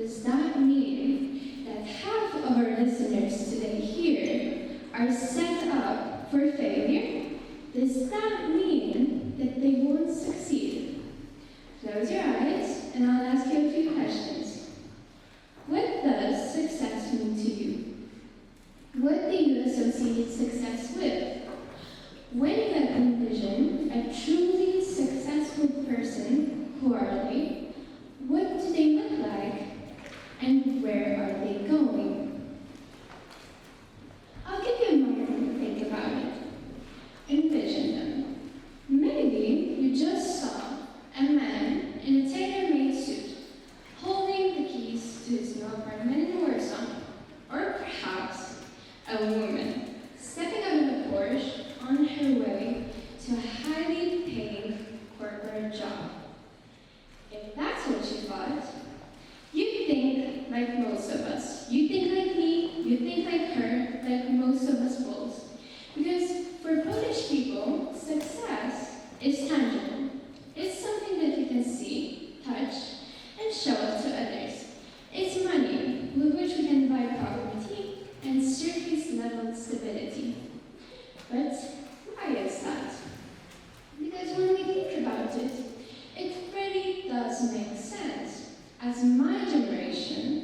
Does that mean that half of our listeners today here are set up for failure? Does that mean that they won't succeed? Close your eyes and I'll ask you a few questions. What does success mean to you? What do you associate success with? When you envision a truly successful person, who are they? What do they look like? And where are they going? I'll give you a moment to think about it. Envision them. Maybe you just saw a man in a tailor-made suit holding the keys to his new apartment in Warsaw. Or perhaps a woman stepping out of a Porsche on her way to a highly paid corporate job. If that's what you thought, you think like most of us. You think like me, you think like her, like most of us Poles. Because for Polish people, success is tangible. It's something that you can see, touch, and show off to others. It's money with which we can buy property and surface-level stability. But why is that? Because when we think about it, it really does make sense, as my generation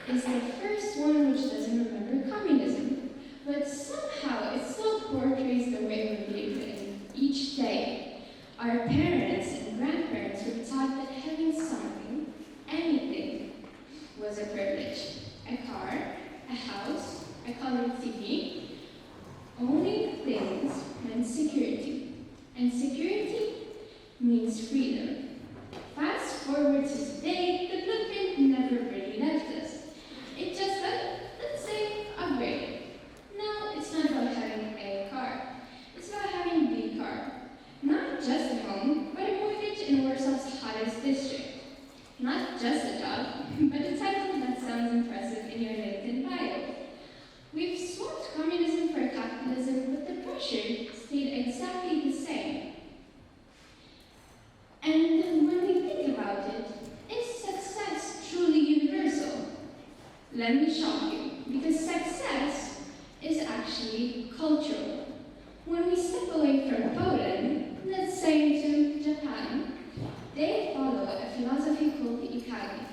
is the first one which doesn't remember communism, but somehow it still portrays the way we live in each day. Our parents and grandparents were taught that having something, anything, was a privilege. A car, a house, a colored TV. Owning things meant security, and security means freedom. Fast forward to today, the blueprint never really left us. It just got, let's say, upgraded. Now it's not about having a car. It's about having the car. Not just a home, but a mortgage in Warsaw's hottest district. Not just a job, but a title that sounds impressive in your LinkedIn bio. We've swapped communism for capitalism, but the pressure stayed exactly the same. And when we think about it, is success truly universal? Let me shock you, because success is actually cultural. When we step away from Poland, let's say to Japan, they follow a philosophy called the Ikagi,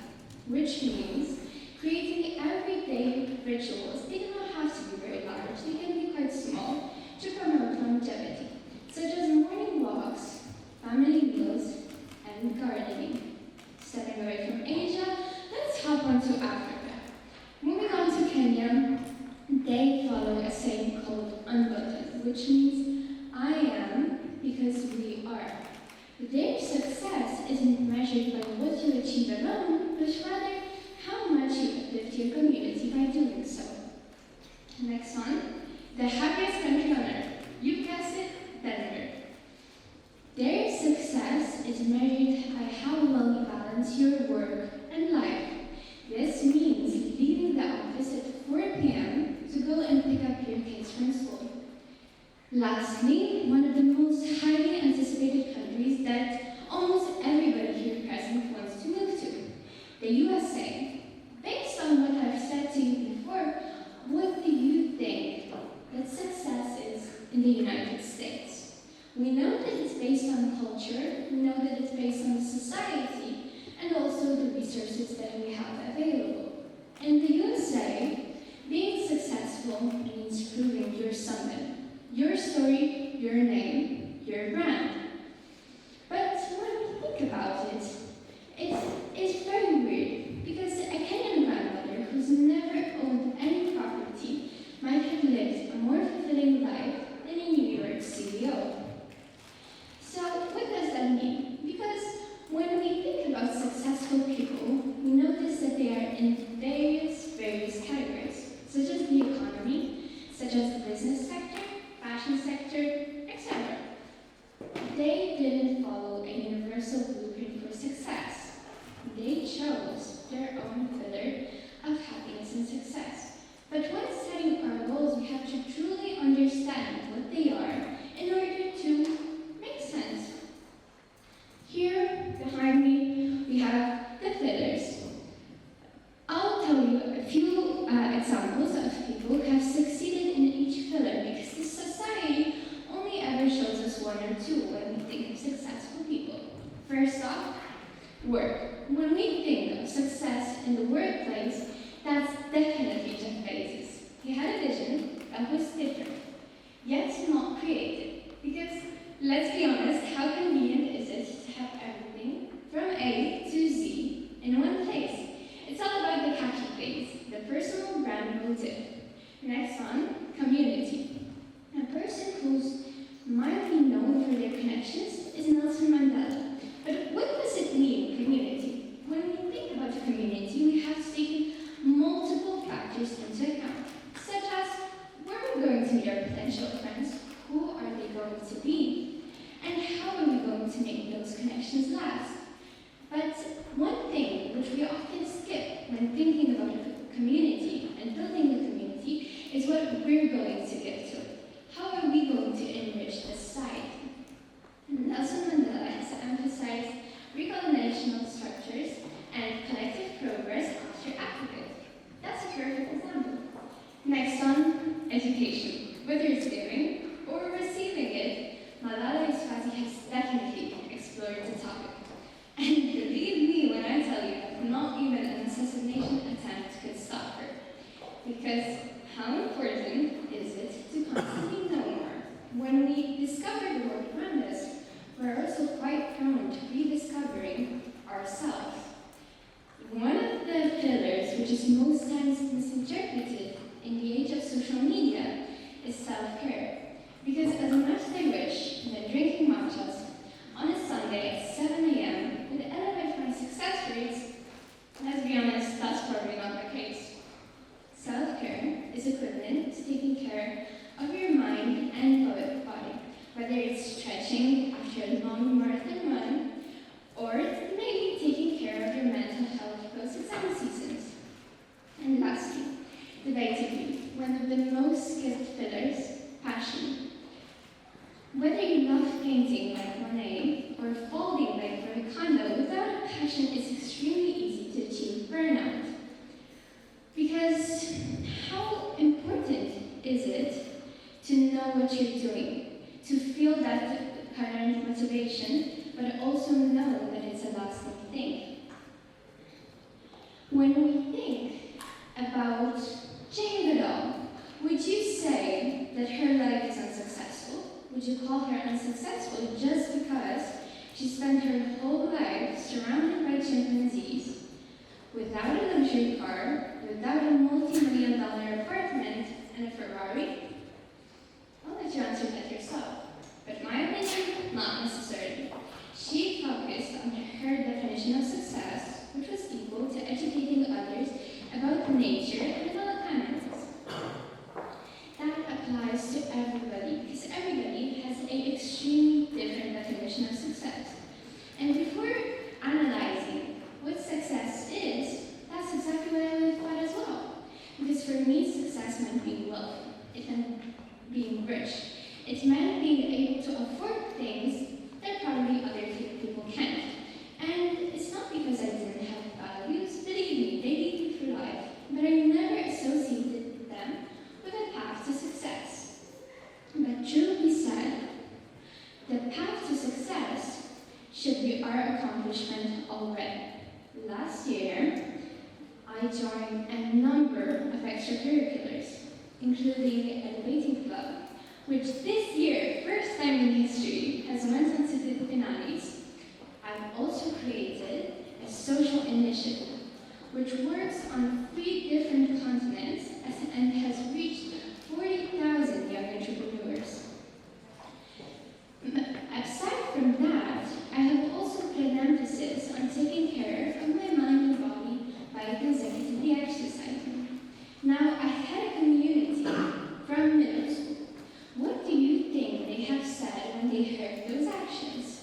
which means creating everyday rituals. They do not have to be very large, they can be quite small, to promote longevity, such as morning walks, family meals, and gardening. Stepping away from Asia, let's hop onto Africa. Moving on to Kenya, they follow a saying called unbutton, which means I am because we are. Their success isn't measured by what you achieve alone, but rather how much you uplift your community by doing so. Next one, the happiest country on earth. You guessed it, Denver. Their success is measured by how well you balance your work and life. This means leaving the office at 4 p.m. to go and pick up your kids from school. Lastly, one of the most highly anticipated countries that almost everybody here present wants to move to, the USA. Based on what I've said to you before, what do you think that success is in the United States? We know that it's based on culture, we know that it's based on society, and also the resources that we have available. In the USA, being successful means proving you're someone. Your story, your name, your brand. But when we think about it, it's very weird, because a Kenyan grandmother who's never owned any property might have lived a more fulfilling life than a New York CEO. So what does that mean? Because when we think about successful people, we notice that they are in various categories, such as the economy, such as the business sector, fashion sector, etc. They didn't follow a universal blueprint for success. They chose their own pillar of happiness and success. But when setting our goals, we have to truly understand what they are in order to make sense. Here, behind me, we have the pillars. Work. When we think of success in the workplace, that's definitely Jeff Bezos. He had a vision that was different, yet not creative. Because, let's be honest, how convenient is it to have everything from A to Z in one place? It's all about the catchy things, the personal brand motive. Next one, community. A person who's mildly known for their connections is Nelson Mandela. But what does it mean, community? When we think about a community, we have to take multiple factors into account, such as where we're going to meet our potential friends, who are they going to be, and how are we going to make those connections last. But one thing which we often skip when thinking about a community and building a community is what we're going to give to it. How are we going to enrich the society? Nelson Mandela has emphasized recognitional structures and collective progress after activism. That's a perfect example. Next on, education. Whether it's giving or receiving it, Malala Yousafzai has definitely explored the topic. And believe me when I tell you that not even an assassination attempt could stop her. Because how important is it to constantly know more? When we discover the world around us, we're also quite prone to rediscovering ourselves. One of the pillars which is most times misinterpreted in the age of social media is self-care. Because as much as I wish that drinking matchas on a Sunday at 7 a.m. would elevate my success rates, let's be honest, that's probably not the case. Self-care is equivalent to taking care of your mind and body, whether it's stretching after a long marathon run, or it's maybe taking care of your mental health post-exam seasons. And lastly, debatably, one of the most skipped pillars, passion. Whether you love painting like Monet or folding like Marie Kondo, without a passion, it's extremely easy to achieve burnout. Because how important is it to know what you're doing, to feel that current motivation, but also know that it's a lasting thing? When we think about Jane Goodall, would you say that her life is unsuccessful? Would you call her unsuccessful just because she spent her whole life surrounded by chimpanzees, without a luxury car, without a multi-million-dollar apartment, and a Ferrari? I'll let you answer that yourself. But my opinion, not necessarily. She focused on her definition of success, which was equal to educating others about nature and about animals. That applies to everybody, because everybody has an extremely different definition of success. And before analyzing what success is, that's exactly what I would have thought as well. Because for me, success meant being wealthy. It meant being rich. It meant being able to afford things that probably other people can't. And it's not because I didn't have values. Believe me, they lead me through life. But I never associated them with a path to success. But truly said, the path to success should be our accomplishment already. Last year, I joined a number of extracurriculars, including a debating club, which this year, first time in history, has went on to the finales. I've also created a social initiative, which works on 3 different continents and has reached 40,000 young entrepreneurs. Aside from that, I have also put an emphasis on taking care of my mind and body by consecutively exercising. Now, I had a community from middle school. What do you think they have said when they heard those actions?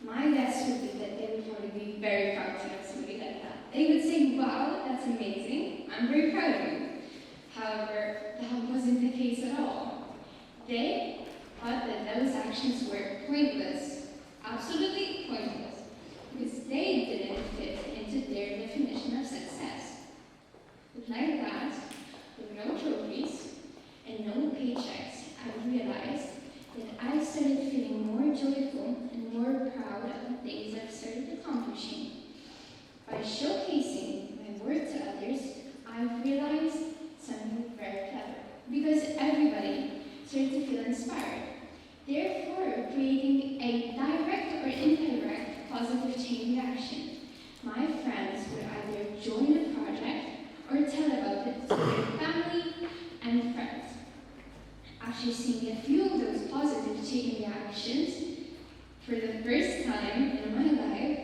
My guess would be that they would probably be very proud to have somebody like that. They would say, wow, that's amazing. I'm very proud of you. However, that wasn't join a project or tell about it to your family and friends. After seeing a few of those positive chain reactions, for the first time in my life,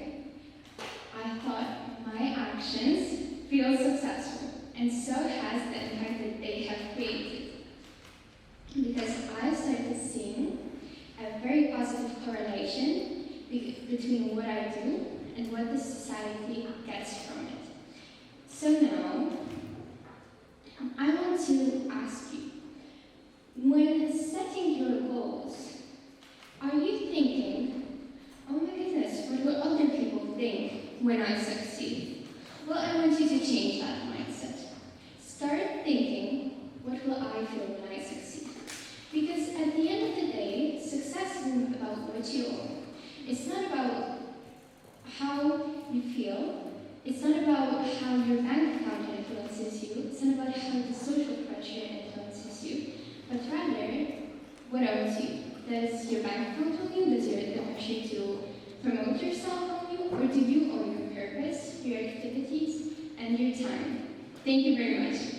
I thought my actions feel successful, and so has the impact that they have created. Because I started seeing a very positive correlation between what I do and what the society gets from it. So now, I want to ask you, when setting your goals, are you thinking, oh my goodness, what will other people think when I succeed? Well, I want you to change that mindset. Start thinking, what will I feel when I succeed? Because at the end of the day, success isn't about what you own. It's not about how you feel. It's not about how your bank account influences you. It's not about how the social pressure influences you. But rather, what owns you? Does your bank account own you? Does the pressure to promote yourself own you? Or do you own your purpose, your activities, and your time? Thank you very much.